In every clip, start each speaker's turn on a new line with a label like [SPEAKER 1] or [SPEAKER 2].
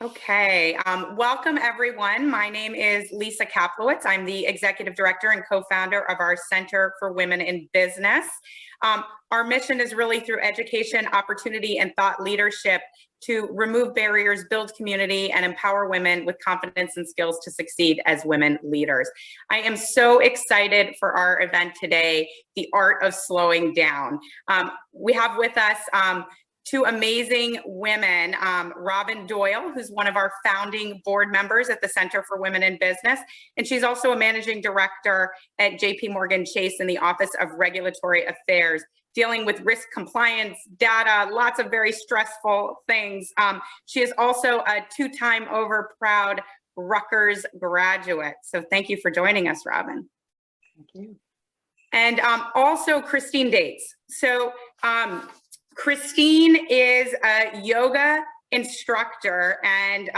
[SPEAKER 1] Okay, welcome everyone. My name is Lisa Kaplowitz. I'm the Executive Director and co-founder of our Center for Women in Business. Our mission is really through education, opportunity, and thought leadership to remove barriers, build community, and empower women with confidence and skills to succeed as women leaders. I am so excited for our event today, The Art of Slowing Down. We have with us two amazing women, Robin Doyle, who's one of our founding board members at the Center for Women in Business, and she's also a managing director at JP Morgan Chase in the Office of Regulatory Affairs, dealing with risk compliance, data, lots of very stressful things. She is also a two-time proud Rutgers graduate. So thank you for joining us, Robin.
[SPEAKER 2] Thank you.
[SPEAKER 1] And also Christine Dates. So Christine is a yoga instructor and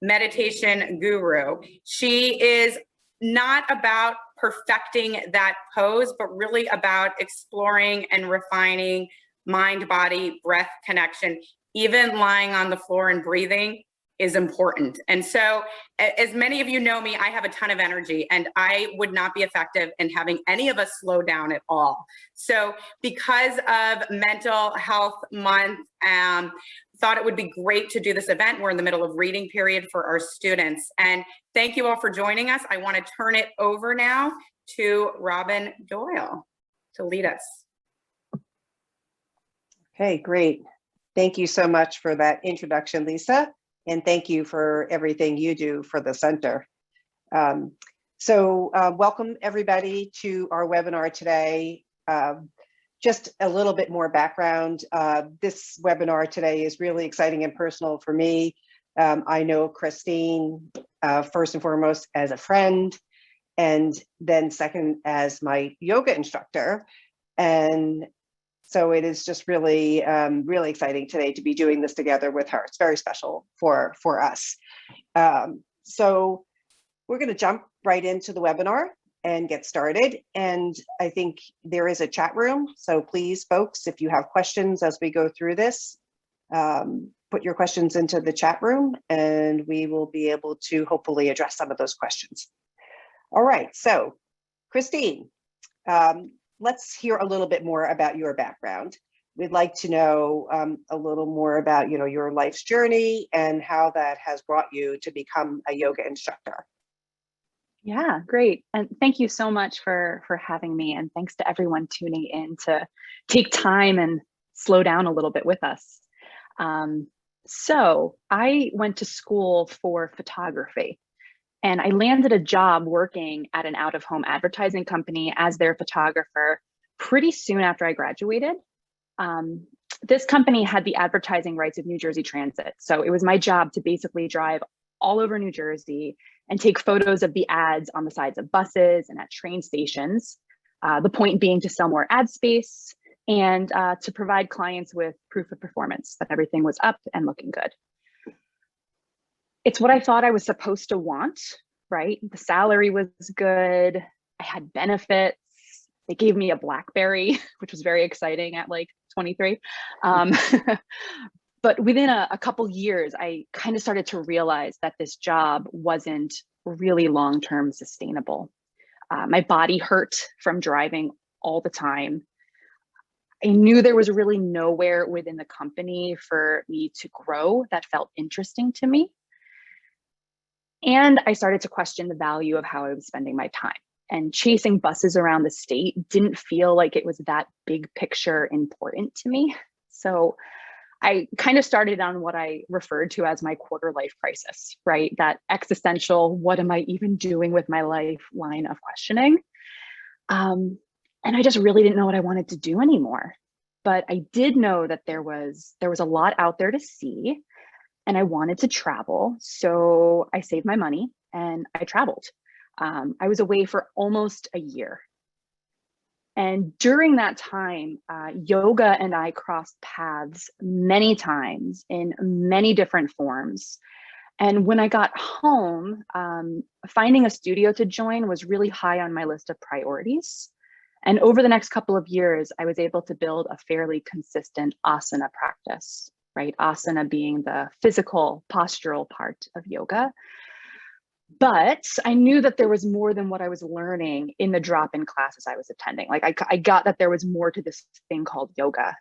[SPEAKER 1] meditation guru. She is not about perfecting that pose, but really about exploring and refining mind, body, breath connection. Even lying on the floor and breathing is important. And so, as many of you know me, I have a ton of energy and I would not be effective in having any of us slow down at all. So because of Mental Health Month, thought it would be great to do this event. We're in the middle of reading period for our students. And thank you all for joining us. I want to turn it over now to Robin Doyle to lead us.
[SPEAKER 2] Okay, great. Thank you so much for that introduction, Lisa. And thank you for everything you do for the center. Welcome everybody to our webinar today. Just a little bit more background. This webinar today is really exciting and personal for me. I know Christine first and foremost as a friend, and then second as my yoga instructor. And so it is just really, really exciting today to be doing this together with her. It's very special for us. So we're going to jump right into the webinar and get started. And I think there is a chat room. So please, folks, if you have questions as we go through this, put your questions into the chat room and we will be able to hopefully address some of those questions. All right, so Christine, let's hear a little bit more about your background. We'd like to know a little more about, your life's journey and how that has brought you to become a yoga instructor.
[SPEAKER 3] Yeah, great. And thank you so much for having me. And thanks to everyone tuning in to take time and slow down a little bit with us. So I went to school for photography. And I landed a job working at an out-of-home advertising company as their photographer pretty soon after I graduated. This company had the advertising rights of New Jersey Transit. So it was my job to basically drive all over New Jersey and take photos of the ads on the sides of buses and at train stations. The point being to sell more ad space and to provide clients with proof of performance that everything was up and looking good. It's what I thought I was supposed to want, right? The salary was good. I had benefits. They gave me a BlackBerry, which was very exciting at like 23. But within a couple years, I kind of started to realize that this job wasn't really long-term sustainable. My body hurt from driving all the time. I knew there was really nowhere within the company for me to grow that felt interesting to me. And I started to question the value of how I was spending my time. And chasing buses around the state didn't feel like it was that big picture important to me. So I kind of started on what I referred to as my quarter life crisis, right? That existential, what am I even doing with my life line of questioning. And I just really didn't know what I wanted to do anymore. But I did know that there was a lot out there to see. And I wanted to travel, so I saved my money and I traveled. I was away for almost a year. And during that time, yoga and I crossed paths many times in many different forms. And when I got home, finding a studio to join was really high on my list of priorities. And over the next couple of years, I was able to build a fairly consistent asana practice. right? Asana being the physical postural part of yoga. But I knew that there was more than what I was learning in the drop-in classes I was attending. Like I got that there was more to this thing called yoga.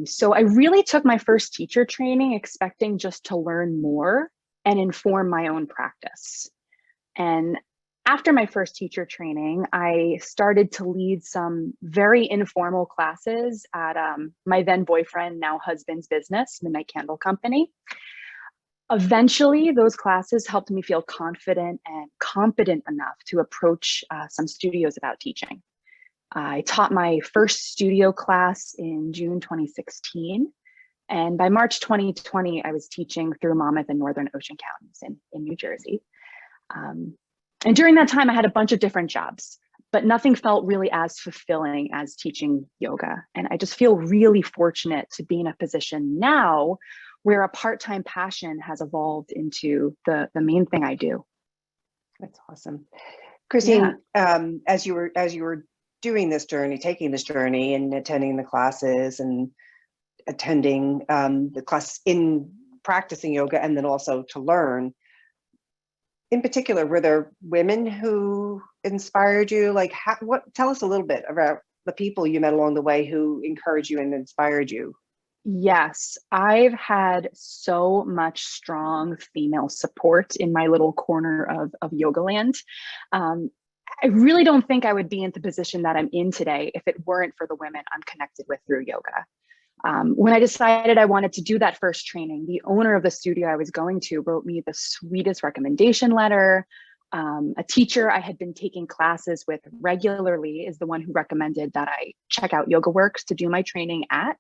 [SPEAKER 3] So I really took my first teacher training expecting just to learn more and inform my own practice. And after my first teacher training, I started to lead some very informal classes at my then boyfriend, now husband's business, Midnight Candle Company. Eventually, those classes helped me feel confident and competent enough to approach some studios about teaching. I taught my first studio class in June 2016. And by March 2020, I was teaching through Monmouth and Northern Ocean counties in New Jersey. And during that time, I had a bunch of different jobs, but nothing felt really as fulfilling as teaching yoga. And I just feel really fortunate to be in a position now where a part-time passion has evolved into the main thing I do.
[SPEAKER 2] That's awesome. Christine, as you were doing this journey, taking this journey and attending the classes and attending the class in practicing yoga and then also to learn, in particular, were there women who inspired you? Like, tell us a little bit about the people you met along the way who encouraged you and inspired you.
[SPEAKER 3] Yes, I've had so much strong female support in my little corner of yoga land. I really don't think I would be in the position that I'm in today if it weren't for the women I'm connected with through yoga. When I decided I wanted to do that first training, the owner of the studio I was going to wrote me the sweetest recommendation letter. A teacher I had been taking classes with regularly is the one who recommended that I check out YogaWorks to do my training at.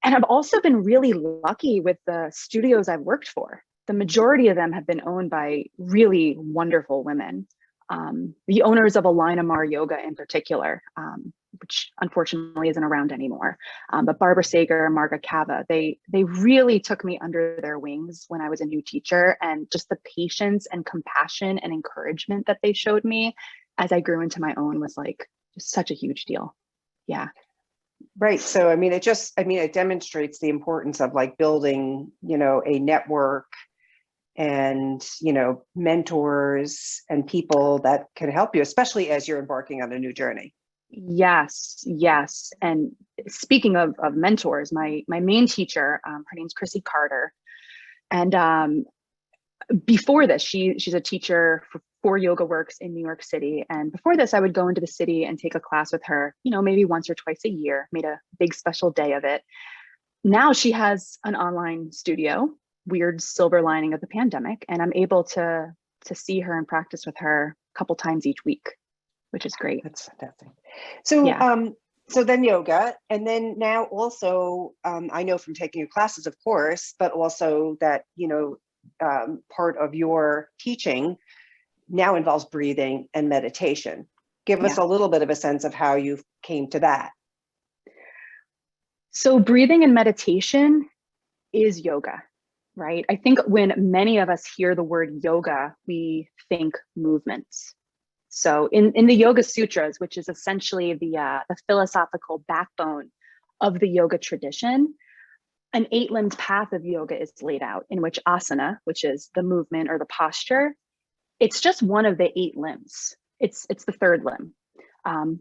[SPEAKER 3] And I've also been really lucky with the studios I've worked for. The majority of them have been owned by really wonderful women. The owners of Alignamar Yoga in particular, which unfortunately isn't around anymore, but Barbara Sager and Marga Cava, they really took me under their wings when I was a new teacher, and just the patience and compassion and encouragement that they showed me as I grew into my own was like just such a huge deal. Yeah.
[SPEAKER 2] Right. So, I mean, it demonstrates the importance of like building, a network and, mentors and people that can help you, especially as you're embarking on a new journey.
[SPEAKER 3] Yes. And speaking of mentors, my main teacher, her name's Chrissy Carter. And before this, she's a teacher for YogaWorks in New York City. And before this, I would go into the city and take a class with her, maybe once or twice a year, made a big special day of it. Now she has an online studio, weird silver lining of the pandemic. And I'm able to see her and practice with her a couple times each week, which is great.
[SPEAKER 2] That's fantastic. So, yeah. So then yoga, and then now also, I know from taking your classes, of course, but also that, part of your teaching now involves breathing and meditation. Give us a little bit of a sense of how you came to that.
[SPEAKER 3] So breathing and meditation is yoga, right? I think when many of us hear the word yoga, we think movements. So in the Yoga Sutras, which is essentially the philosophical backbone of the yoga tradition, an 8-limbed path of yoga is laid out, in which asana, which is the movement or the posture, it's just one of the 8 limbs. It's the third limb.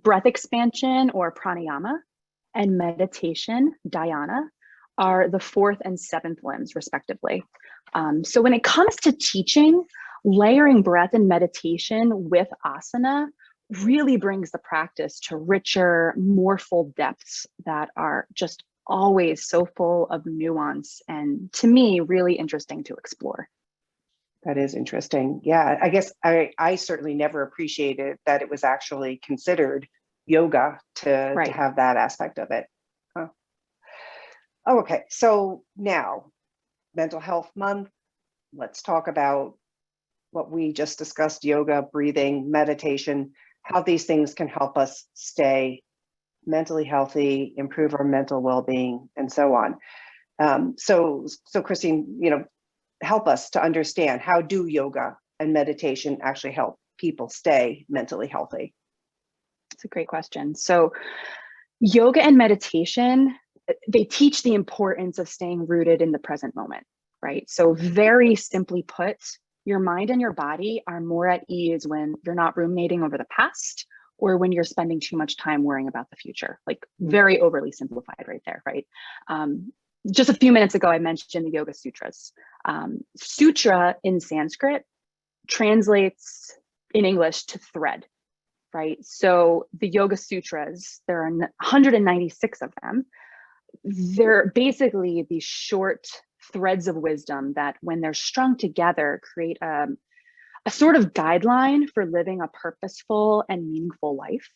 [SPEAKER 3] Breath expansion or pranayama and meditation, dhyana, are the 4th and 7th limbs, respectively. So when it comes to teaching, layering breath and meditation with asana really brings the practice to richer, more full depths that are just always so full of nuance and, to me, really interesting to explore.
[SPEAKER 2] That is interesting. Yeah, I guess I certainly never appreciated that it was actually considered yoga to have that aspect of it. Oh, okay. So now, Mental Health Month, let's talk about what we just discussed: yoga, breathing, meditation, how these things can help us stay mentally healthy, improve our mental well-being, and so on. So Christine, help us to understand, how do yoga and meditation actually help people stay mentally healthy?
[SPEAKER 3] That's a great question. So yoga and meditation, they teach the importance of staying rooted in the present moment, right? So very simply put, your mind and your body are more at ease when you're not ruminating over the past or when you're spending too much time worrying about the future. Like very overly simplified right there, right? Just a few minutes ago, I mentioned the Yoga Sutras. Sutra in Sanskrit translates in English to thread, right? So the Yoga Sutras, there are 196 of them. They're basically these short threads of wisdom that when they're strung together create a sort of guideline for living a purposeful and meaningful life.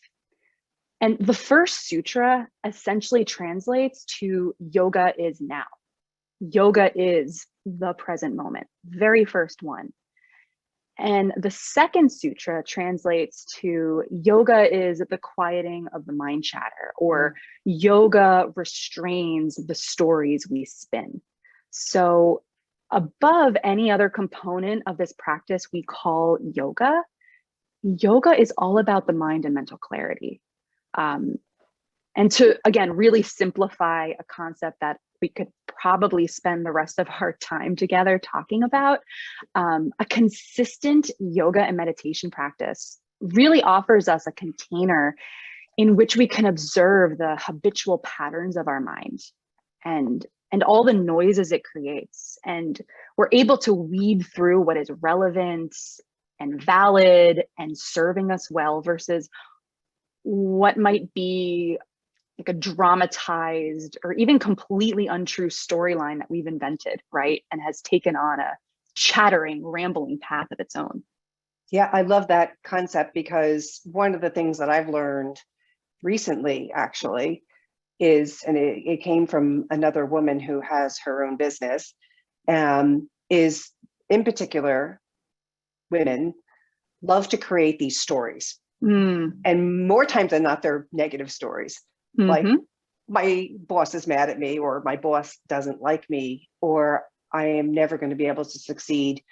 [SPEAKER 3] And the first sutra essentially translates to yoga is now. Yoga is the present moment, very first one. And the second sutra translates to yoga is the quieting of the mind chatter, or yoga restrains the stories we spin. So above any other component of this practice we call yoga, yoga is all about the mind and mental clarity. And to, again, really simplify a concept that we could probably spend the rest of our time together talking about, a consistent yoga and meditation practice really offers us a container in which we can observe the habitual patterns of our mind and all the noises it creates. And we're able to weed through what is relevant and valid and serving us well versus what might be like a dramatized or even completely untrue storyline that we've invented, right? And has taken on a chattering, rambling path of its own.
[SPEAKER 2] Yeah, I love that concept because one of the things that I've learned recently actually is, and it came from another woman who has her own business, is in particular, women love to create these stories. And more times than not, they're negative stories. Like my boss is mad at me, or my boss doesn't like me, or I am never going to be able to succeed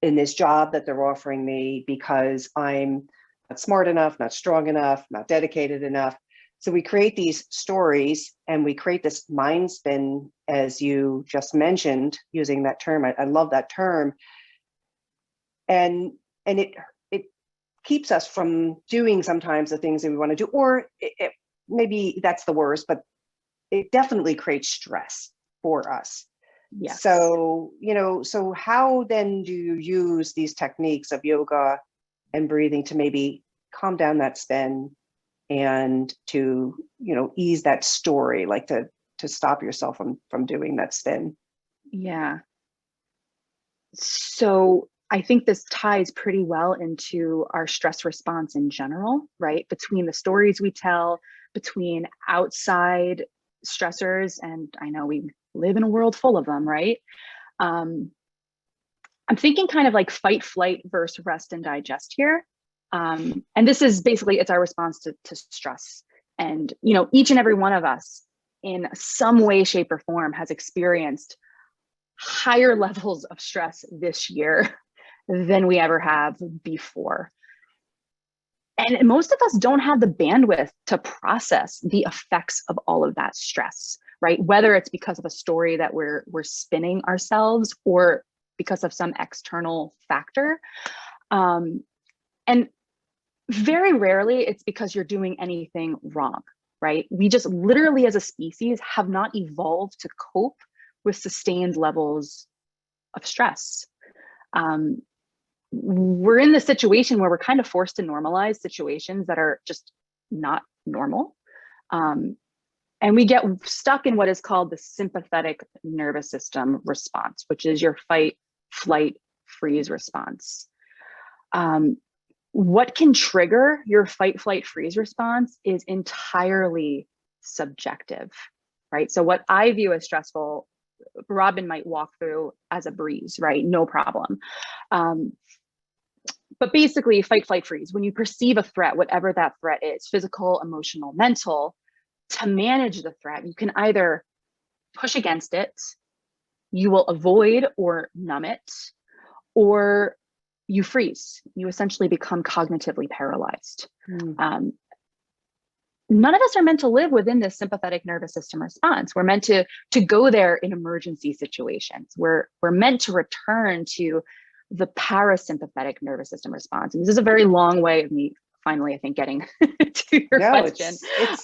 [SPEAKER 2] in this job that they're offering me because I'm not smart enough, not strong enough, not dedicated enough. So we create these stories and we create this mind spin, as you just mentioned, using that term. I love that term. And it keeps us from doing sometimes the things that we want to do, or maybe that's the worst, but it definitely creates stress for us.
[SPEAKER 3] Yes.
[SPEAKER 2] So, so how then do you use these techniques of yoga and breathing to maybe calm down that spin and to, ease that story, like to stop yourself from doing that spin?
[SPEAKER 3] Yeah. So I think this ties pretty well into our stress response in general, right? Between the stories we tell, between outside stressors, and I know we live in a world full of them, right? I'm thinking kind of like fight, flight versus rest and digest here. And this is basically, it's our response to stress. And, each and every one of us in some way, shape, or form has experienced higher levels of stress this year than we ever have before. And most of us don't have the bandwidth to process the effects of all of that stress, right? Whether it's because of a story that we're spinning ourselves or because of some external factor. And very rarely it's because you're doing anything wrong, right? We just literally as a species have not evolved to cope with sustained levels of stress. We're in the situation where we're kind of forced to normalize situations that are just not normal. And we get stuck in what is called the sympathetic nervous system response, which is your fight, flight, freeze response. What can trigger your fight, flight, freeze response is entirely subjective, right? So what I view as stressful, Robin might walk through as a breeze, right? No problem. But basically, fight, flight, freeze, when you perceive a threat, whatever that threat is, physical, emotional, mental, to manage the threat, you can either push against it, you will avoid or numb it, or you freeze. You essentially become cognitively paralyzed. none of us are meant to live within this sympathetic nervous system response. We're meant to go there in emergency situations. We're meant to return to the parasympathetic nervous system response. And this is a very long way of me finally, I think, getting to your question.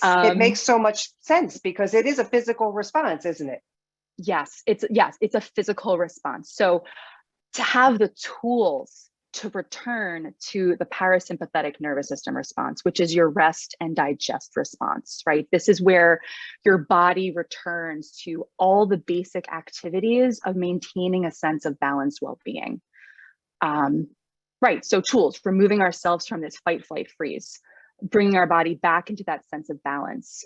[SPEAKER 2] It makes so much sense because it is a physical response, isn't it?
[SPEAKER 3] Yes, it's a physical response. So to have the tools to return to the parasympathetic nervous system response, which is your rest and digest response, right? This is where your body returns to all the basic activities of maintaining a sense of balanced well-being. Right, so tools, removing ourselves from this fight, flight, freeze, bringing our body back into that sense of balance.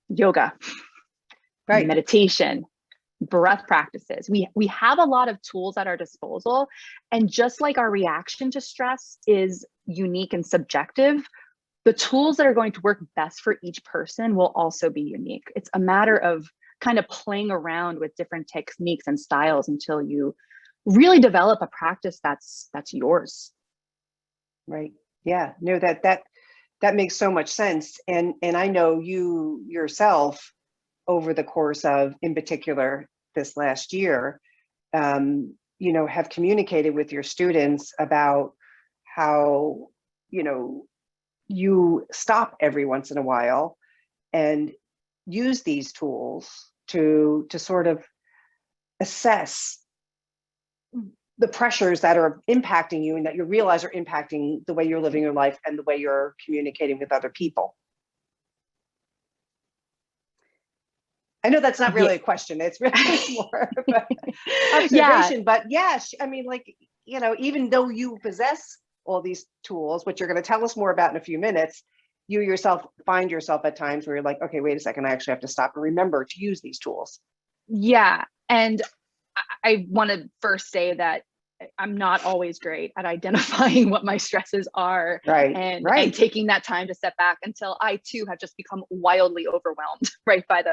[SPEAKER 3] Yoga, right, meditation, breath practices. We have a lot of tools at our disposal. And just like our reaction to stress is unique and subjective, the tools that are going to work best for each person will also be unique. It's a matter of kind of playing around with different techniques and styles until you really develop a practice that's yours.
[SPEAKER 2] Right. Yeah. No, that makes so much sense. And I know you yourself, over the course of, in particular, this last year, have communicated with your students about how, you stop every once in a while and use these tools to sort of assess the pressures that are impacting you and that you realize are impacting the way you're living your life and the way you're communicating with other people. I know that's not really a question. It's really more of an observation, yeah. But yes, I mean, like, even though you possess all these tools, which you're going to tell us more about in a few minutes, you yourself find yourself at times where you're like, okay, wait a second, I actually have to stop and remember to use these tools.
[SPEAKER 3] Yeah. And I want to first say that I'm not always great at identifying what my stresses are, and taking that time to step back until I too have just become wildly overwhelmed, right, by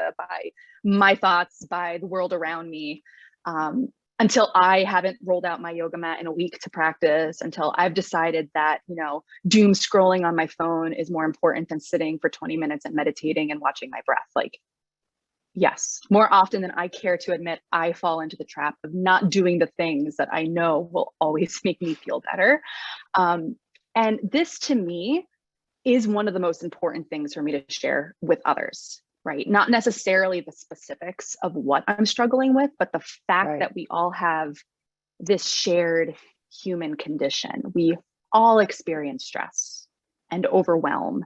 [SPEAKER 3] my thoughts, by the world around me, until I haven't rolled out my yoga mat in a week to practice, until I've decided that, doom scrolling on my phone is more important than sitting for 20 minutes and meditating and watching my breath. Like, yes, more often than I care to admit, I fall into the trap of not doing the things that I know will always make me feel better. And this, to me, is one of the most important things for me to share with others, right? Not necessarily the specifics of what I'm struggling with, but the fact that we all have this shared human condition. We all experience stress and overwhelm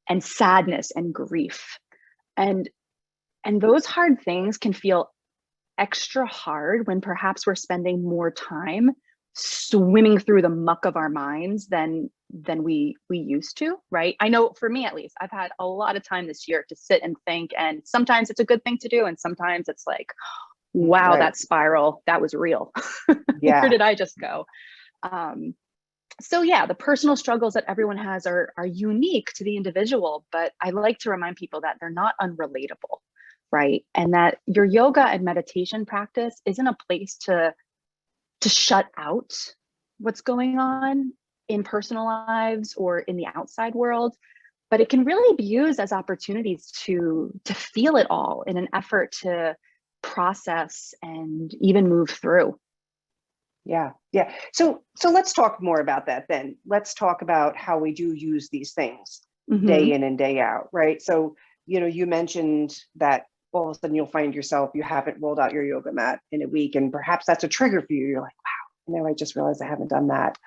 [SPEAKER 3] and sadness and grief. And those hard things can feel extra hard when perhaps we're spending more time swimming through the muck of our minds than we used to, right? I know for me, at least, I've had a lot of time this year to sit and think, and sometimes it's a good thing to do. And sometimes it's like, wow, that spiral, that was real. Yeah. Where did I just go? So yeah, the personal struggles that everyone has are unique to the individual, but I like to remind people that they're not unrelatable. Right. And that your yoga and meditation practice isn't a place to shut out what's going on in personal lives or in the outside world, but it can really be used as opportunities to feel it all in an effort to process and even move through.
[SPEAKER 2] Yeah. Yeah. So let's talk more about that then. Let's talk about how we do use these things day in and day out. Right. So, you mentioned that all of a sudden you'll find yourself, you haven't rolled out your yoga mat in a week, and perhaps that's a trigger for you. You're like, wow, I just realized I haven't done that.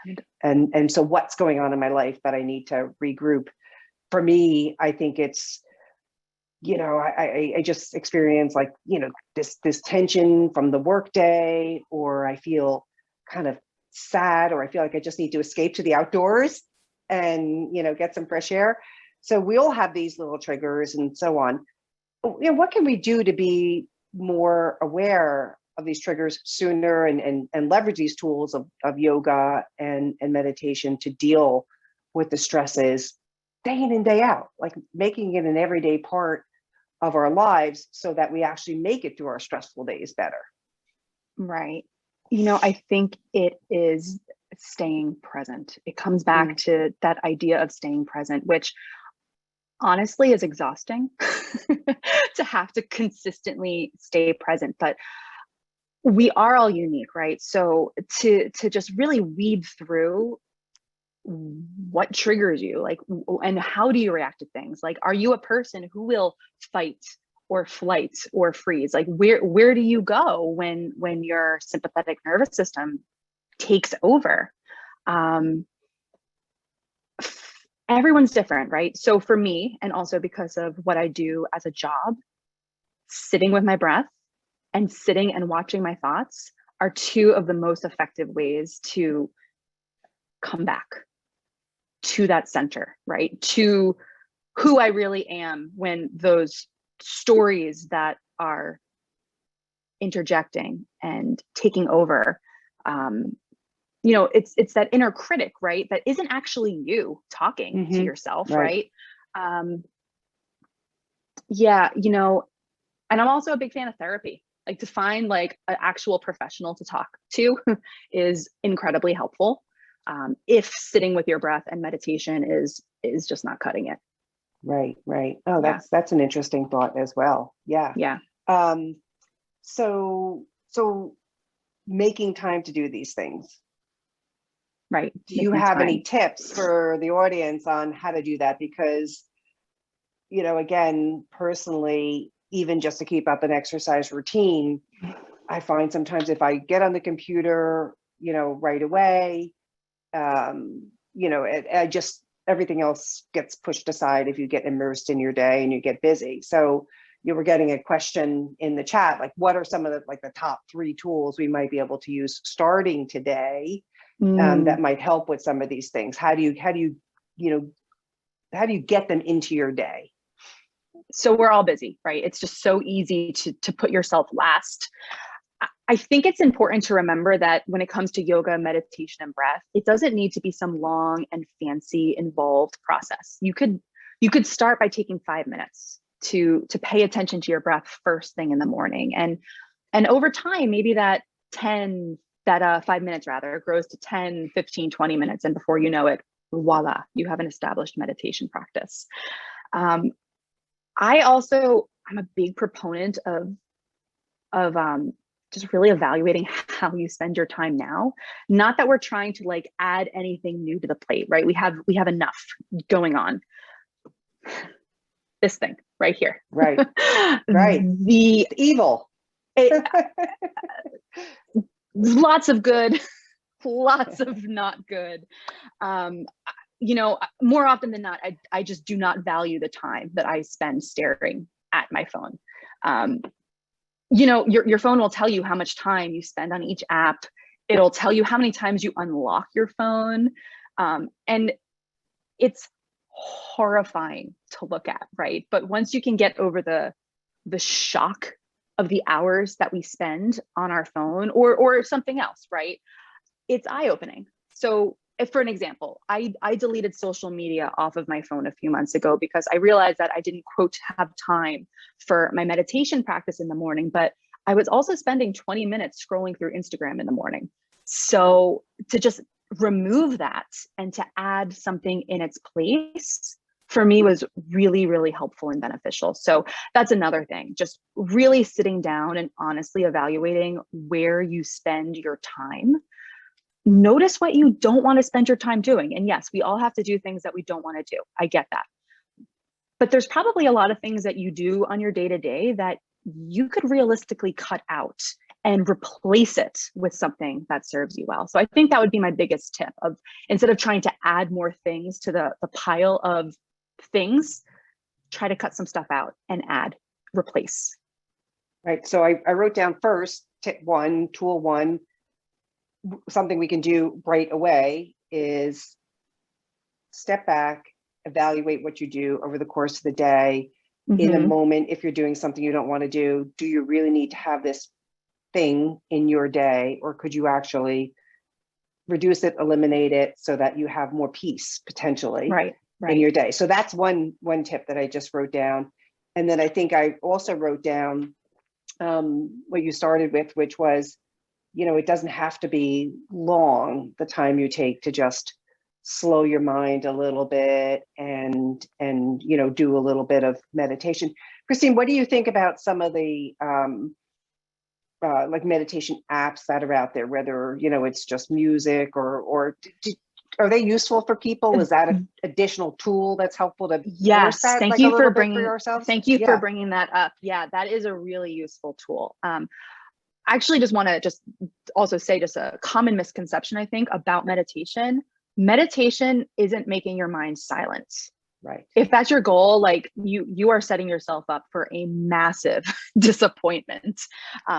[SPEAKER 2] And so what's going on in my life that I need to regroup? For me, I think it's, I just experience like, this tension from the workday, or I feel kind of sad, or I feel like I just need to escape to the outdoors and, get some fresh air. So we all have these little triggers and so on. What can we do to be more aware of these triggers sooner and leverage these tools of yoga and meditation to deal with the stresses day in and day out, like making it an everyday part of our lives so that we actually make it through our stressful days better?
[SPEAKER 3] Right. I think it is staying present. It comes back to that idea of staying present, which honestly is exhausting to have to consistently stay present. But we are all unique, right? So to just really weed through what triggers you, like, and how do you react to things? Like, are you a person who will fight or flight or freeze? Like, where do you go when your sympathetic nervous system takes over? Everyone's different, right? So for me, and also because of what I do as a job, sitting with my breath and sitting and watching my thoughts are two of the most effective ways to come back to that center, right? To who I really am when those stories that are interjecting and taking over, it's that inner critic, right? That isn't actually you talking to yourself, right? Yeah, and I'm also a big fan of therapy. Like, to find like an actual professional to talk to is incredibly helpful. If sitting with your breath and meditation is just not cutting it.
[SPEAKER 2] Right. Oh, that's an interesting thought as well. Yeah. So making time to do these things.
[SPEAKER 3] Right.
[SPEAKER 2] Do you have any tips for the audience on how to do that? Because, again, personally, even just to keep up an exercise routine, I find sometimes if I get on the computer, right away, I just, everything else gets pushed aside if you get immersed in your day and you get busy. So you were getting a question in the chat, like, what are some of the top 3 tools we might be able to use starting today that might help with some of these things? How do you get them into your day?
[SPEAKER 3] So we're all busy, right? It's just so easy to put yourself last. I think it's important to remember that when it comes to yoga, meditation, and breath, it doesn't need to be some long and fancy, involved process. You could start by taking 5 minutes to pay attention to your breath first thing in the morning, and over time, maybe that 5 minutes rather grows to 10, 15, 20 minutes, and before you know it, voila, you have an established meditation practice. I'm a big proponent of just really evaluating how you spend your time now. Not that we're trying to like add anything new to the plate, right? We have enough going on. This thing right here.
[SPEAKER 2] Right.
[SPEAKER 3] The
[SPEAKER 2] evil.
[SPEAKER 3] Lots of good, lots of not good. More often than not, I just do not value the time that I spend staring at my phone. Your phone will tell you how much time you spend on each app. It'll tell you how many times you unlock your phone. And it's horrifying to look at, right? But once you can get over the shock of the hours that we spend on our phone or something else, right? It's eye-opening. So if, for an example, I deleted social media off of my phone a few months ago because I realized that I didn't, quote, have time for my meditation practice in the morning, but I was also spending 20 minutes scrolling through Instagram in the morning. So to just remove that and to add something in its place, for me, was really, really helpful and beneficial. So that's another thing, just really sitting down and honestly evaluating where you spend your time. Notice what you don't want to spend your time doing. And yes, we all have to do things that we don't want to do. I get that. But there's probably a lot of things that you do on your day-to-day that you could realistically cut out and replace it with something that serves you well. So I think that would be my biggest tip, of instead of trying to add more things to the pile of things, try to cut some stuff out and replace.
[SPEAKER 2] Right. So I wrote down first, tip 1, tool 1, something we can do right away is step back, evaluate what you do over the course of the day. In a moment, if you're doing something you don't want to do you really need to have this thing in your day, or could you actually reduce it, eliminate it, so that you have more peace potentially in your day? So that's one tip that I just wrote down. And then I think I also wrote down what you started with, which was, it doesn't have to be long, the time you take to just slow your mind a little bit and do a little bit of meditation. Christine, what do you think about some of the like meditation apps that are out there, whether it's just music or are they useful for people? Is that an additional tool that's helpful to
[SPEAKER 3] Yes,
[SPEAKER 2] that,
[SPEAKER 3] thank
[SPEAKER 2] like,
[SPEAKER 3] you
[SPEAKER 2] a little
[SPEAKER 3] for
[SPEAKER 2] bit
[SPEAKER 3] bringing
[SPEAKER 2] for ourselves?
[SPEAKER 3] thank you for bringing that up. Yeah, that is a really useful tool. I actually just want to also say just a common misconception I think about meditation. Meditation isn't making your mind silent.
[SPEAKER 2] Right.
[SPEAKER 3] If that's your goal, like you are setting yourself up for a massive disappointment.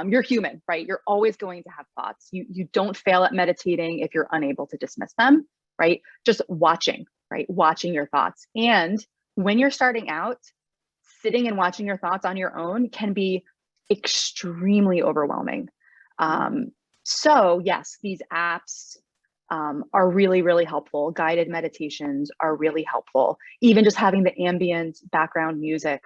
[SPEAKER 3] You're human, right? You're always going to have thoughts. You don't fail at meditating if you're unable to dismiss them, right? Just watching, right? Watching your thoughts. And when you're starting out, sitting and watching your thoughts on your own can be extremely overwhelming. So yes, these apps are really, really helpful. Guided meditations are really helpful. Even just having the ambient background music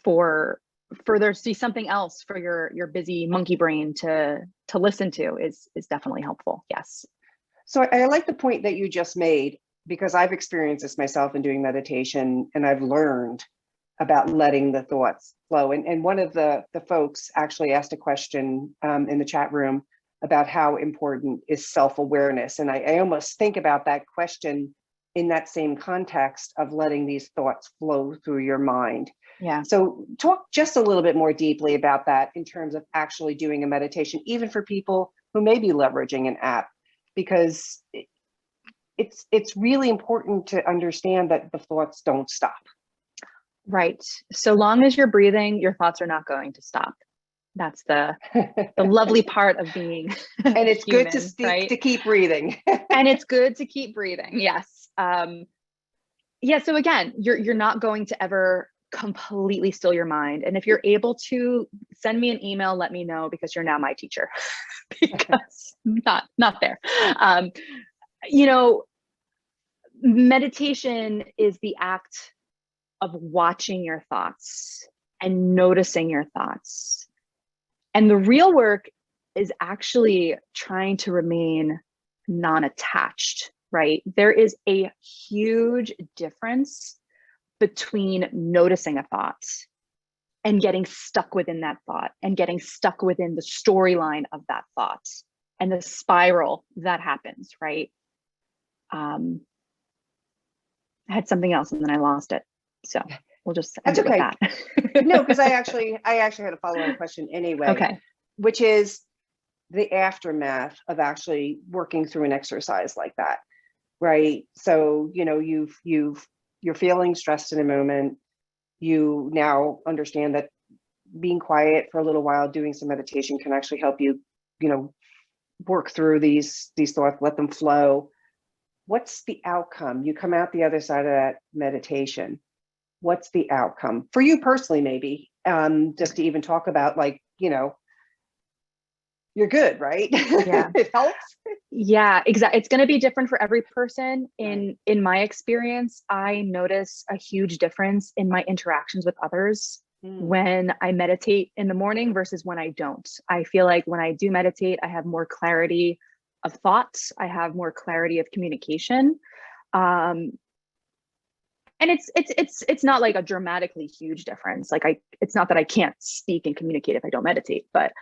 [SPEAKER 3] for there to be something else for your busy monkey brain to listen to is definitely helpful. Yes.
[SPEAKER 2] So I like the point that you just made, because I've experienced this myself in doing meditation, and I've learned about letting the thoughts flow. And one of the folks actually asked a question in the chat room about how important is self-awareness. And I almost think about that question in that same context of letting these thoughts flow through your mind.
[SPEAKER 3] Yeah.
[SPEAKER 2] So talk just a little bit more deeply about that in terms of actually doing a meditation, even for people who may be leveraging an app, because it's really important to understand that the thoughts don't stop.
[SPEAKER 3] Right. So long as you're breathing, your thoughts are not going to stop. That's the lovely part of being
[SPEAKER 2] and it's
[SPEAKER 3] human,
[SPEAKER 2] good to
[SPEAKER 3] right?
[SPEAKER 2] to keep breathing.
[SPEAKER 3] And it's good to keep breathing. Yes. Yeah. So again, you're not going to ever completely still your mind. And if you're able to, send me an email, let me know, because you're now my teacher. Because not there. Meditation is the act of watching your thoughts and noticing your thoughts. And the real work is actually trying to remain non-attached, right? There is a huge difference between noticing a thought and getting stuck within that thought and getting stuck within the storyline of that thought and the spiral that happens, right? I had something else and then I lost it. So we'll just end it with that.
[SPEAKER 2] No, because I actually had a follow-on question anyway.
[SPEAKER 3] Okay.
[SPEAKER 2] Which is the aftermath of actually working through an exercise like that, right? So you're feeling stressed in a moment. You now understand that being quiet for a little while, doing some meditation, can actually help you, work through these thoughts, let them flow. What's the outcome? You come out the other side of that meditation. What's the outcome for you personally? Maybe just to even talk about, like, you're good, right?
[SPEAKER 3] Yeah.
[SPEAKER 2] It helps.
[SPEAKER 3] Yeah, exactly. It's going to be different for every person. In my experience, I notice a huge difference in my interactions with others when I meditate in the morning versus when I don't. I feel like when I do meditate, I have more clarity of thoughts. I have more clarity of communication. And it's not like a dramatically huge difference. Like it's not that I can't speak and communicate if I don't meditate, but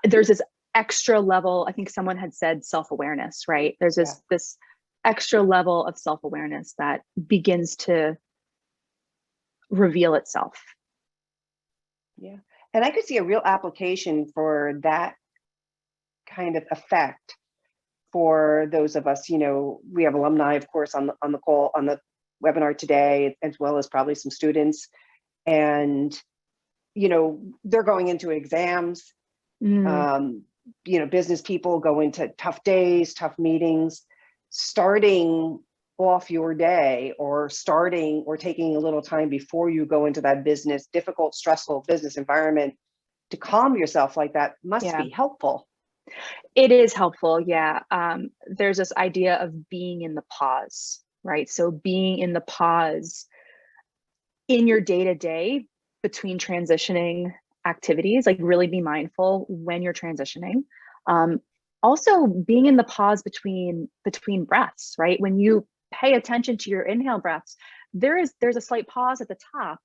[SPEAKER 3] there's this extra level. I think someone had said self-awareness, right? There's this extra level of self-awareness that begins to reveal itself.
[SPEAKER 2] Yeah. And I could see a real application for that kind of effect for those of us, we have alumni, of course, on the call, on the webinar today, as well as probably some students. And, they're going into exams. Business people go into tough days, tough meetings. Starting off your day or taking a little time before you go into that difficult, stressful business environment to calm yourself like that must be helpful.
[SPEAKER 3] It is helpful. Yeah. There's this idea of being in the pause, right? So being in the pause in your day-to-day between transitioning activities, like really be mindful when you're transitioning. also being in the pause between breaths, right? When you pay attention to your inhale breaths, there's a slight pause at the top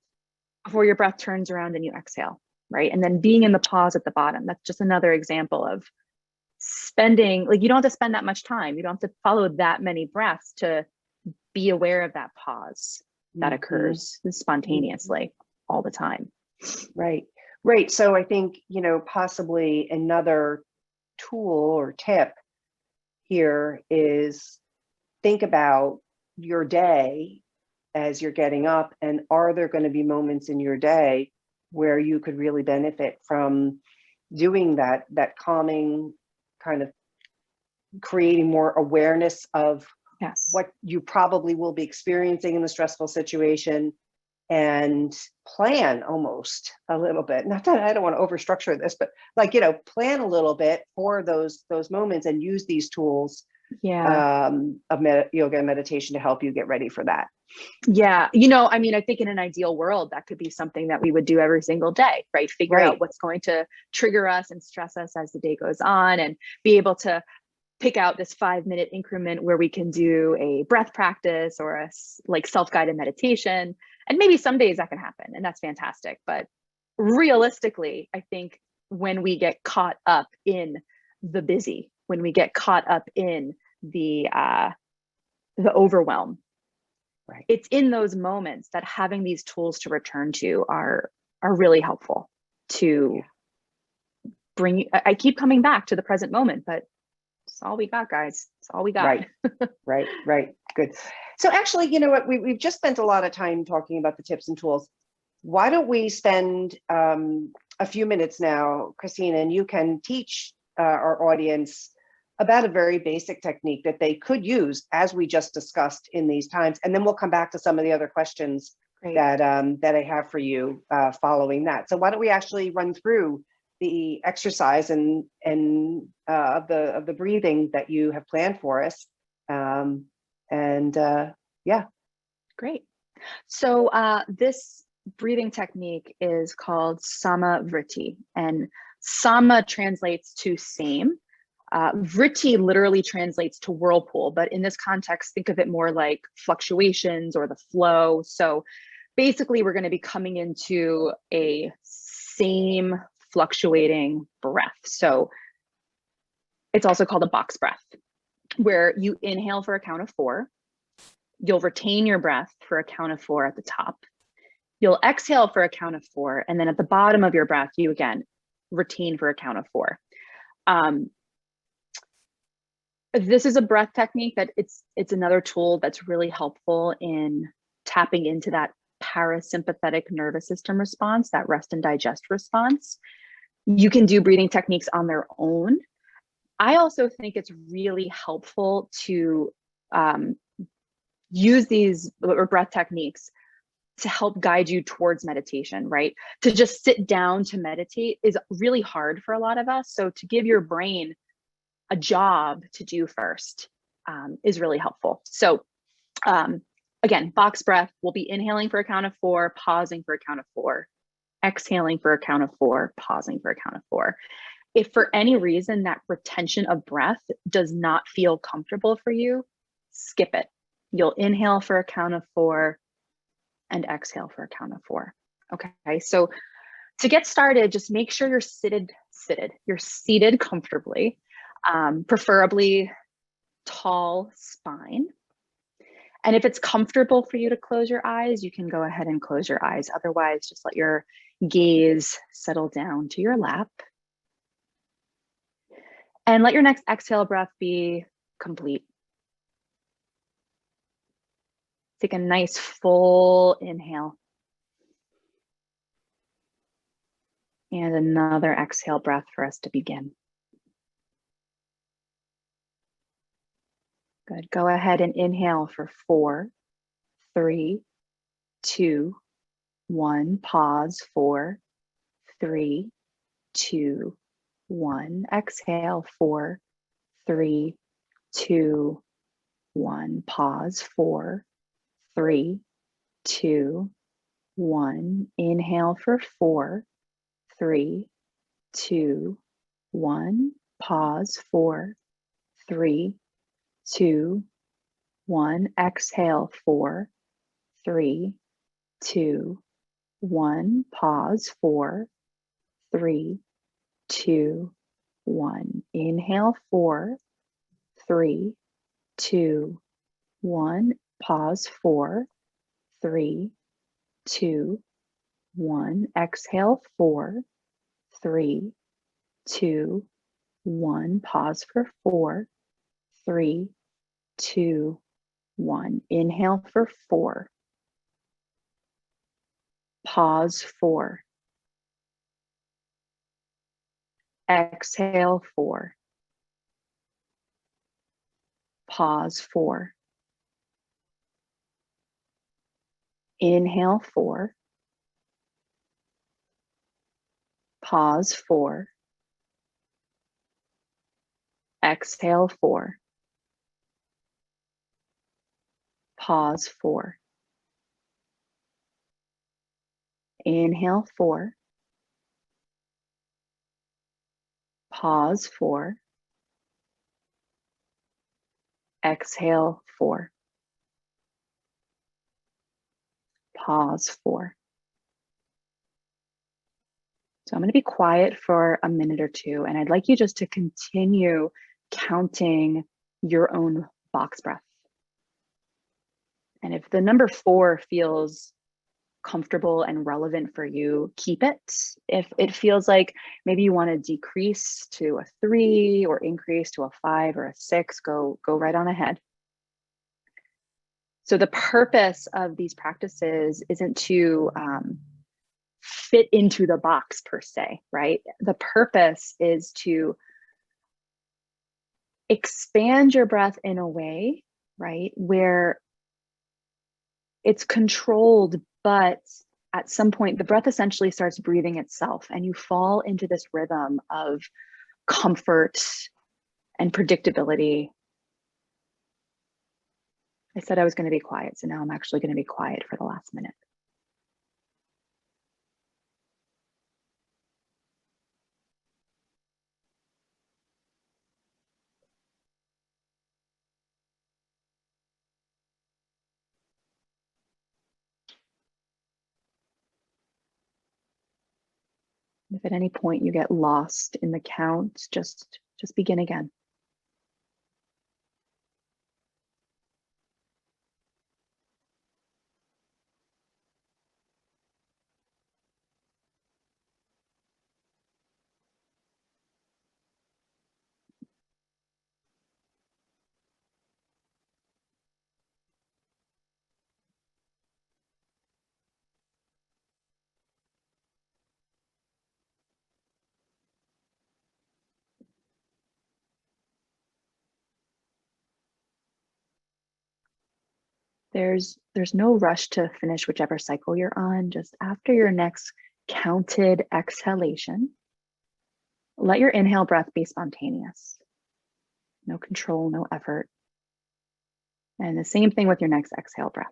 [SPEAKER 3] before your breath turns around and you exhale, right? And then being in the pause at the bottom. That's just another example of spending, like, you don't have to spend that much time. You don't have to follow that many breaths to be aware of that pause that occurs spontaneously all the time.
[SPEAKER 2] Right. Right. So I think, possibly another tool or tip here is think about your day as you're getting up, and are there going to be moments in your day where you could really benefit from doing that calming, kind of creating more awareness of what you probably will be experiencing in the stressful situation, and plan almost a little bit. Not that I don't want to overstructure this, but plan a little bit for those moments and use these tools of yoga and meditation to help you get ready for that.
[SPEAKER 3] Yeah. I think in an ideal world, that could be something that we would do every single day, right? Figure out what's going to trigger us and stress us as the day goes on, and be able to pick out this 5-minute increment where we can do a breath practice or a self-guided meditation. And maybe some days that can happen, and that's fantastic. But realistically, I think when we get caught up in the busy, when we get caught up in the overwhelm, it's in those moments that having these tools to return to are really helpful to bring. I keep coming back to the present moment, but it's all we got, guys. It's all we got.
[SPEAKER 2] Right. Good. So actually, you know what? We've just spent a lot of time talking about the tips and tools. Why don't we spend a few minutes now, Christina, and you can teach our audience about a very basic technique that they could use, as we just discussed, in these times. And then we'll come back to some of the other questions that I have for you following that. So why don't we actually run through the exercise and of the breathing that you have planned for us.
[SPEAKER 3] Great. So this breathing technique is called Vritti, and Sama translates to same. Vritti literally translates to whirlpool, but in this context, think of it more like fluctuations or the flow. So basically, we're going to be coming into a same fluctuating breath. So it's also called a box breath, where you inhale for a count of 4. You'll retain your breath for a count of 4 at the top. You'll exhale for a count of 4. And then at the bottom of your breath, you again retain for a count of 4. This is a breath technique that it's another tool that's really helpful in tapping into that parasympathetic nervous system response, that rest and digest response. You can do breathing techniques on their own. I also think it's really helpful to use these breath techniques to help guide you towards meditation, right? To just sit down to meditate is really hard for a lot of us. So to give your brain a job to do first is really helpful. So again, box breath, we'll be inhaling for a count of 4, pausing for a count of 4, exhaling for a count of 4, pausing for a count of 4. If for any reason that retention of breath does not feel comfortable for you, skip it. You'll inhale for a count of 4 and exhale for a count of 4. Okay, so to get started, just make sure you're seated. You're seated comfortably, preferably tall spine. And if it's comfortable for you to close your eyes, you can go ahead and close your eyes. Otherwise, just let your gaze settle down to your lap. And let your next exhale breath be complete. Take a nice full inhale. And another exhale breath for us to begin. Good. Go ahead and inhale for 4, 3, 2, 1. Pause. 4, 3, 2, 1. Exhale. 4, 3, 2, 1. Pause. 4, 3, 2, 1. Inhale for 4, 3, 2, 1. Pause, 4, 3, 2, 1. Exhale, 4, 3, 2, 1. Pause, 4, 3, 2, 1. Inhale, 4, 3, 2, 1. Pause, 4, 3, 2, 1. Exhale, 4, 3, 2, 1. Pause for 4, 3, 2, 1. Inhale for 4. Pause, 4. Exhale, 4. Pause, 4. Inhale, 4. Pause, 4. Exhale, 4. Pause, 4. Inhale, 4. Pause, 4. Exhale, 4. Pause, 4. So I'm going to be quiet for a minute or two, and I'd like you just to continue counting your own box breath. And if the number 4 feels comfortable and relevant for you, keep it. If it feels like maybe you want to decrease to a 3 or increase to a 5 or a 6, go right on ahead. So the purpose of these practices isn't to fit into the box per se, right? The purpose is to expand your breath in a way, right, where it's controlled, but at some point the breath essentially starts breathing itself and you fall into this rhythm of comfort and predictability. I said I was going to be quiet, so now I'm actually going to be quiet for the last minute. If at any point you get lost in the count, just begin again. There's no rush to finish whichever cycle you're on. Just after your next counted exhalation, let your inhale breath be spontaneous. No control, no effort. And the same thing with your next exhale breath.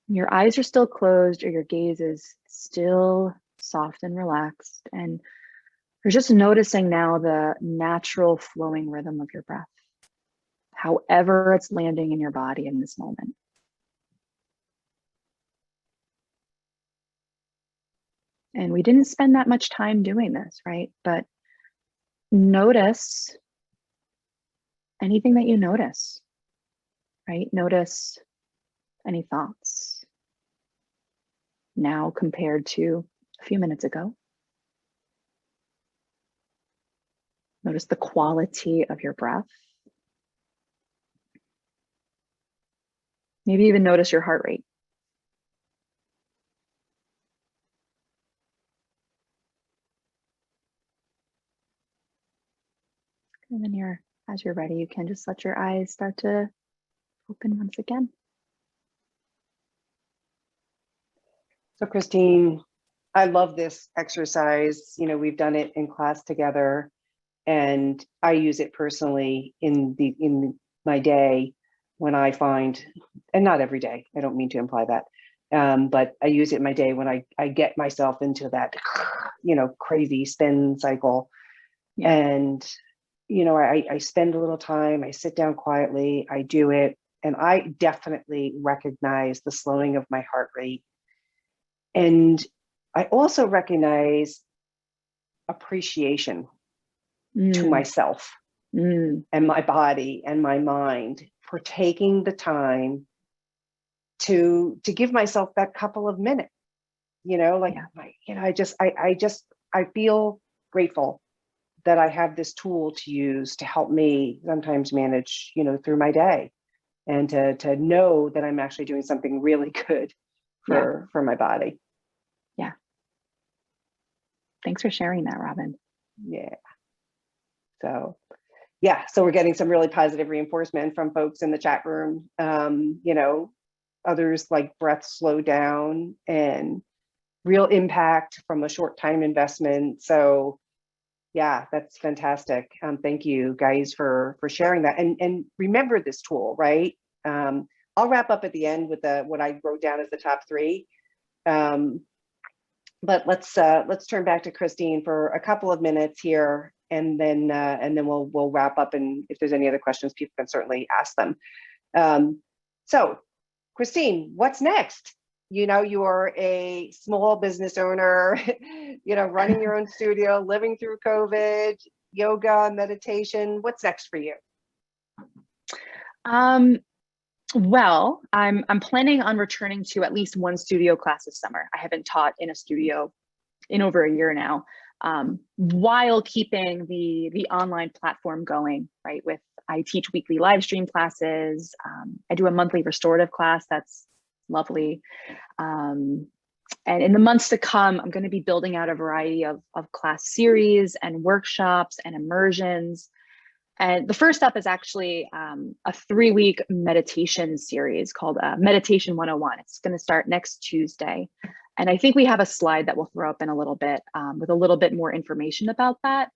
[SPEAKER 3] Your eyes are still closed or your gaze is still soft and relaxed. And you're just noticing now the natural flowing rhythm of your breath, however it's landing in your body in this moment. And we didn't spend that much time doing this, right? But notice anything that you notice, right? Notice any thoughts now compared to a few minutes ago. Notice the quality of your breath. Maybe even notice your heart rate. And then as you're ready, you can just let your eyes start to open once again.
[SPEAKER 2] So Christine, I love this exercise. You know, we've done it in class together and I use it personally in my day when I find, and not every day, I don't mean to imply that, But I use it in my day when I get myself into that, crazy spin cycle.
[SPEAKER 3] Yeah.
[SPEAKER 2] And, I spend a little time, I sit down quietly, I do it. And I definitely recognize the slowing of my heart rate. And I also recognize appreciation to myself and my body and my mind for taking the time to give myself that couple of minutes, I feel grateful that I have this tool to use to help me sometimes manage, through my day, and to know that I'm actually doing something really good for my body.
[SPEAKER 3] Yeah. Thanks for sharing that, Robin.
[SPEAKER 2] Yeah. So we're getting some really positive reinforcement from folks in the chat room. Others like breath slow down and real impact from a short time investment. So yeah, that's fantastic. Thank you guys for sharing that. And remember this tool, right? I'll wrap up at the end with what I wrote down as the top 3. But let's turn back to Christine for a couple of minutes here, and then we'll wrap up. And if there's any other questions, people can certainly ask them. So, Christine, what's next? You are a small business owner, running your own studio, living through COVID, yoga, meditation. What's next for you?
[SPEAKER 3] Well, I'm planning on returning to at least one studio class this summer. I haven't taught in a studio in over a year now, while keeping the online platform going, right? I teach weekly live stream classes. I do a monthly restorative class. That's lovely. And in the months to come, I'm going to be building out a variety of class series and workshops and immersions. And the first up is actually a 3-week meditation series called Meditation 101. It's going to start next Tuesday. And I think we have a slide that we'll throw up in a little bit with a little bit more information about that.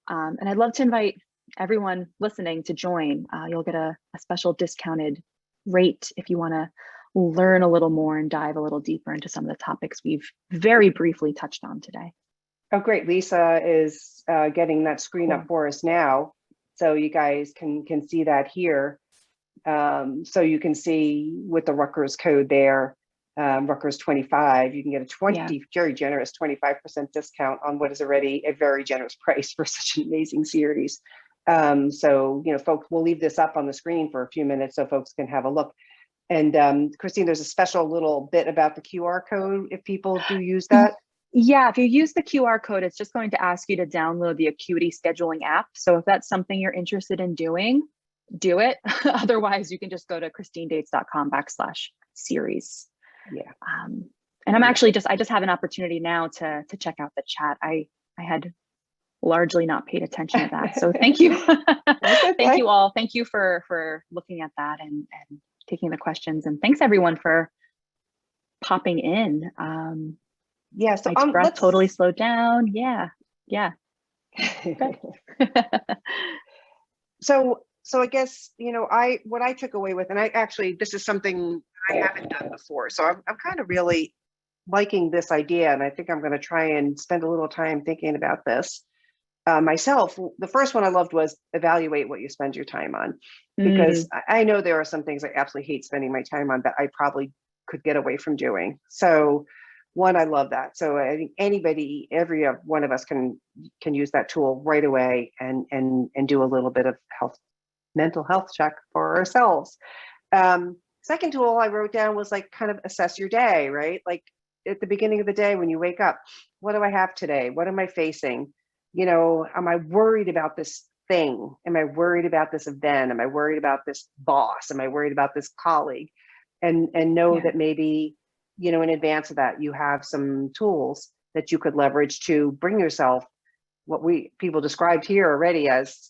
[SPEAKER 3] And I'd love to invite everyone listening to join. You'll get a special discounted rate if you want to learn a little more and dive a little deeper into some of the topics we've very briefly touched on today.
[SPEAKER 2] Oh, great. Lisa is getting that screen up for us now. So you guys can see that here. So you can see with the Rutgers code there, Rutgers 25, you can get a very generous 25% discount on what is already a very generous price for such an amazing series. So, folks, we'll leave this up on the screen for a few minutes so folks can have a look. And Christine, there's a special little bit about the QR code if people do use that.
[SPEAKER 3] Yeah, if you use the QR code, it's just going to ask you to download the Acuity scheduling app. So if that's something you're interested in doing, do it. Otherwise, you can just go to christinedates.com/series.
[SPEAKER 2] Yeah.
[SPEAKER 3] And I'm actually I just have an opportunity now to check out the chat. I had largely not paid attention to that. So thank you.
[SPEAKER 2] Okay.
[SPEAKER 3] Thank you all. Thank you for looking at that and taking the questions. And thanks everyone for popping in.
[SPEAKER 2] Yeah, so
[SPEAKER 3] my breath totally slowed down. Yeah.
[SPEAKER 2] So I guess, what I took away with, and this is something I haven't done before. So I'm kind of really liking this idea. And I think I'm going to try and spend a little time thinking about this myself. The first one I loved was evaluate what you spend your time on, because I know there are some things I absolutely hate spending my time on that I probably could get away from doing. So one, I love that. So I think every one of us can use that tool right away and do a little bit of mental health check for ourselves. Second tool I wrote down was like kind of assess your day, right? Like at the beginning of the day when you wake up, what do I have today? What am I facing? Am I worried about this thing? Am I worried about this event? Am I worried about this boss? Am I worried about this colleague? And know that maybe, in advance of that, you have some tools that you could leverage to bring yourself what people described here already as,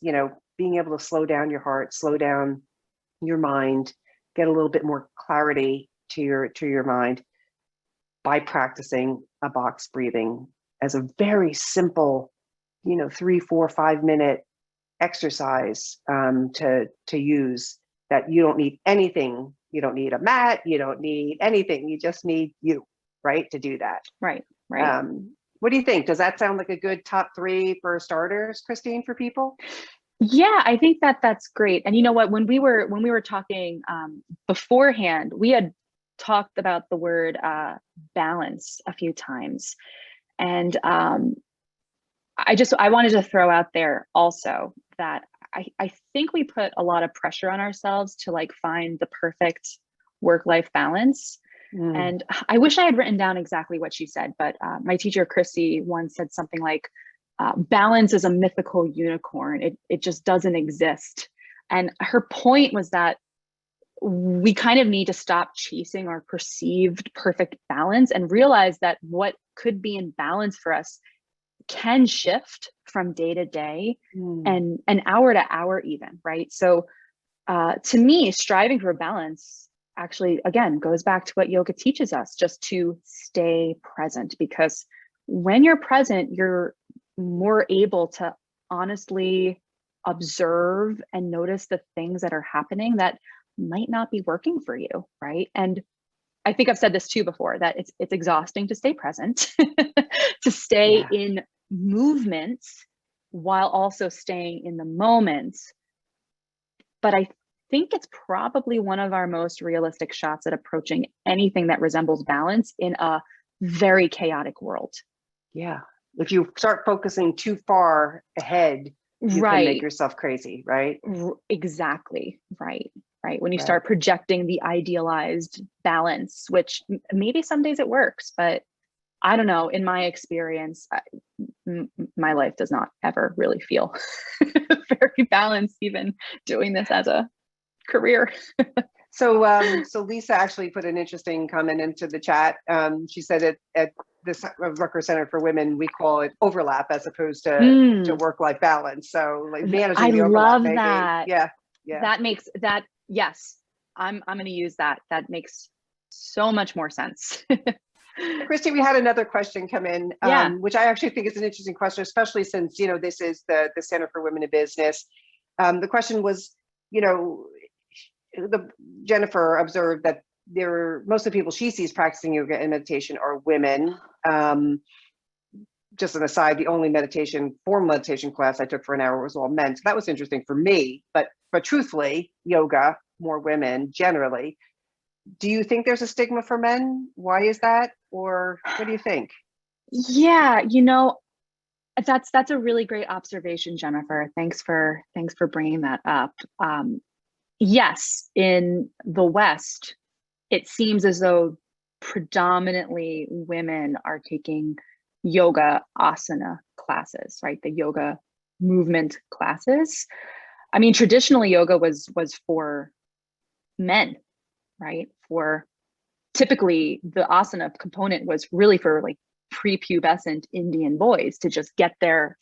[SPEAKER 2] being able to slow down your heart, slow down your mind, get a little bit more clarity to your mind by practicing a box breathing as a very simple, 3, 4, 5 minute exercise to use that you don't need anything You don't need a mat, you don't need anything. You just need you, right, to do that.
[SPEAKER 3] Right. Right.
[SPEAKER 2] What do you think? Does that sound like a good top 3 for starters, Christine, for people?
[SPEAKER 3] Yeah, I think that that's great. And you know what, when we were talking beforehand, we had talked about the word balance a few times. And I wanted to throw out there also that I think we put a lot of pressure on ourselves to like find the perfect work-life balance. And I wish I had written down exactly what she said, but my teacher, Chrissy, once said something like, balance is a mythical unicorn. It just doesn't exist. And her point was that we kind of need to stop chasing our perceived perfect balance and realize that what could be in balance for us can shift from day to day and hour to hour even, right? So to me, striving for balance actually, again, goes back to what yoga teaches us, just to stay present, because when you're present, you're more able to honestly observe and notice the things that are happening that might not be working for you, right? And I think I've said this too before, that it's exhausting to stay present, to stay in movements while also staying in the moment. But I think it's probably one of our most realistic shots at approaching anything that resembles balance in a very chaotic world.
[SPEAKER 2] Yeah. If you start focusing too far ahead, you can make yourself crazy, right?
[SPEAKER 3] Exactly. Right. When you start projecting the idealized balance, which maybe some days it works, but I don't know, in my experience, my life does not ever really feel very balanced, even doing this as a career.
[SPEAKER 2] So Lisa actually put an interesting comment into the chat. She said at this Rutgers Center for Women, we call it overlap as opposed to work-life balance. So like managing the overlap.
[SPEAKER 3] I love that.
[SPEAKER 2] Yeah.
[SPEAKER 3] That makes that, yes, I'm going to use that. That makes so much more sense.
[SPEAKER 2] Christy, we had another question come in, which I actually think is an interesting question, especially since, this is the Center for Women in Business. The question was, Jennifer observed that most of the people she sees practicing yoga and meditation are women. Just an aside, the only formal meditation class I took for an hour was all men. So that was interesting for me, but truthfully, yoga, more women generally. Do you think there's a stigma for men? Why is that? Or what do you think?
[SPEAKER 3] Yeah, that's a really great observation, Jennifer. Thanks for bringing that up. Yes, in the West, it seems as though predominantly women are taking yoga asana classes, right? The yoga movement classes. I mean, traditionally yoga was for men, right? For typically the asana component was really for like prepubescent Indian boys to just get their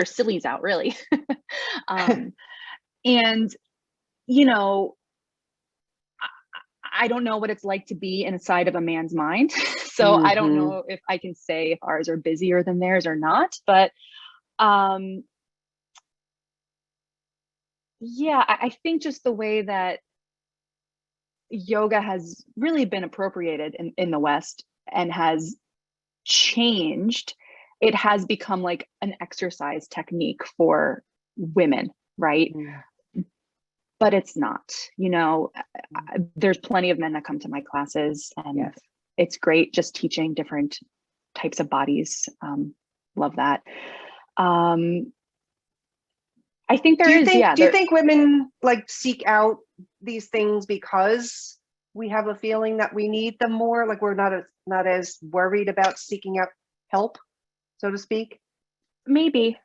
[SPEAKER 3] sillies out, really. And I don't know what it's like to be inside of a man's mind. So I don't know if I can say if ours are busier than theirs or not, but yeah, I think just the way that yoga has really been appropriated in the West and has changed, it has become like an exercise technique for women, right? But it's not, there's plenty of men that come to my classes, and it's great just teaching different types of bodies. Love that. I think do you think women like seek out these things because we have a feeling that we need them more? Like we're not as worried about seeking out help, so to speak? Maybe.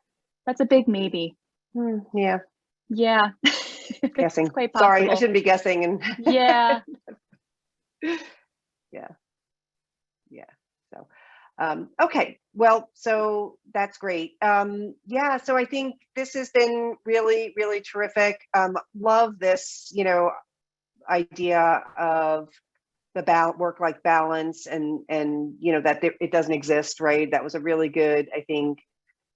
[SPEAKER 3] That's a big maybe.
[SPEAKER 2] Yeah. Guessing.
[SPEAKER 3] Quite
[SPEAKER 2] Sorry, I shouldn't be guessing. And
[SPEAKER 3] yeah.
[SPEAKER 2] So, okay. Well, so that's great. So I think this has been really, really terrific. Love this, idea of the work-life balance and that it doesn't exist, right? That was a really good, I think,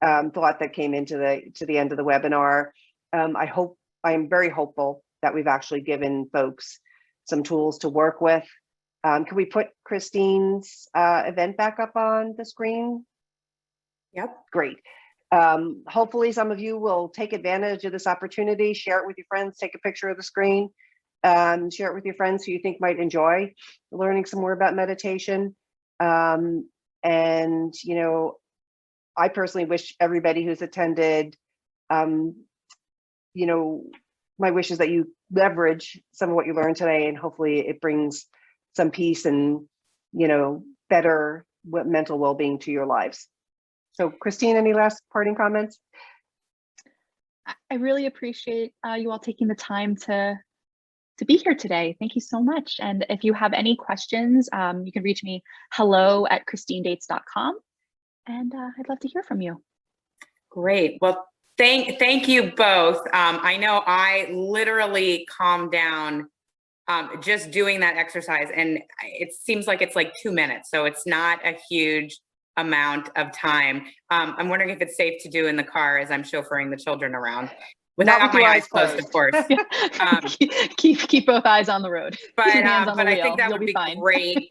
[SPEAKER 2] thought that came into the end of the webinar. I am very hopeful that we've actually given folks some tools to work with. Can we put Christine's event back up on the screen?
[SPEAKER 1] Yep.
[SPEAKER 2] Great. Hopefully some of you will take advantage of this opportunity, share it with your friends, take a picture of the screen, share it with your friends who you think might enjoy learning some more about meditation. And, you know, I personally wish everybody who's attended, you know, my wish is that you leverage some of what you learned today, and hopefully it brings some peace and, you know, better mental well-being to your lives. So Christine, any last parting comments?
[SPEAKER 3] I really appreciate you all taking the time to be here today. Thank you so much. And if you have any questions, you can reach me hello@christinedates.com. And I'd love to hear from you.
[SPEAKER 1] Great. Well, thank you both. I know I literally calmed down just doing that exercise, and it seems like it's like 2 minutes, so it's not a huge amount of time. I'm wondering if it's safe to do in the car as I'm chauffeuring the children around without
[SPEAKER 2] Not with
[SPEAKER 1] my
[SPEAKER 2] your
[SPEAKER 1] eyes
[SPEAKER 2] eyes
[SPEAKER 1] closed, of course.
[SPEAKER 3] Keep both eyes on the road.
[SPEAKER 1] But
[SPEAKER 3] Hands on the
[SPEAKER 1] I think
[SPEAKER 3] wheel.
[SPEAKER 1] that
[SPEAKER 3] You'll
[SPEAKER 1] would be
[SPEAKER 3] fine.
[SPEAKER 1] great.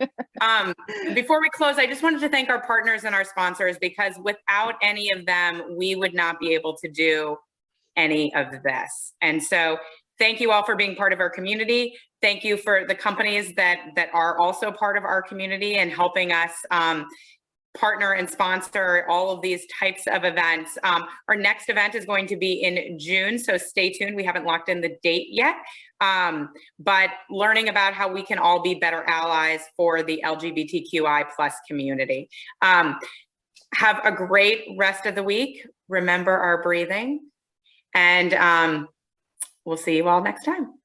[SPEAKER 1] Before we close, I just wanted to thank our partners and our sponsors, because without any of them, we would not be able to do any of this. And so thank you all for being part of our community. Thank you for the companies that are also part of our community and helping us partner and sponsor all of these types of events. Our next event is going to be in June, so stay tuned. We haven't locked in the date yet, but learning about how we can all be better allies for the LGBTQI+ community. Have a great rest of the week. Remember our breathing, and we'll see you all next time.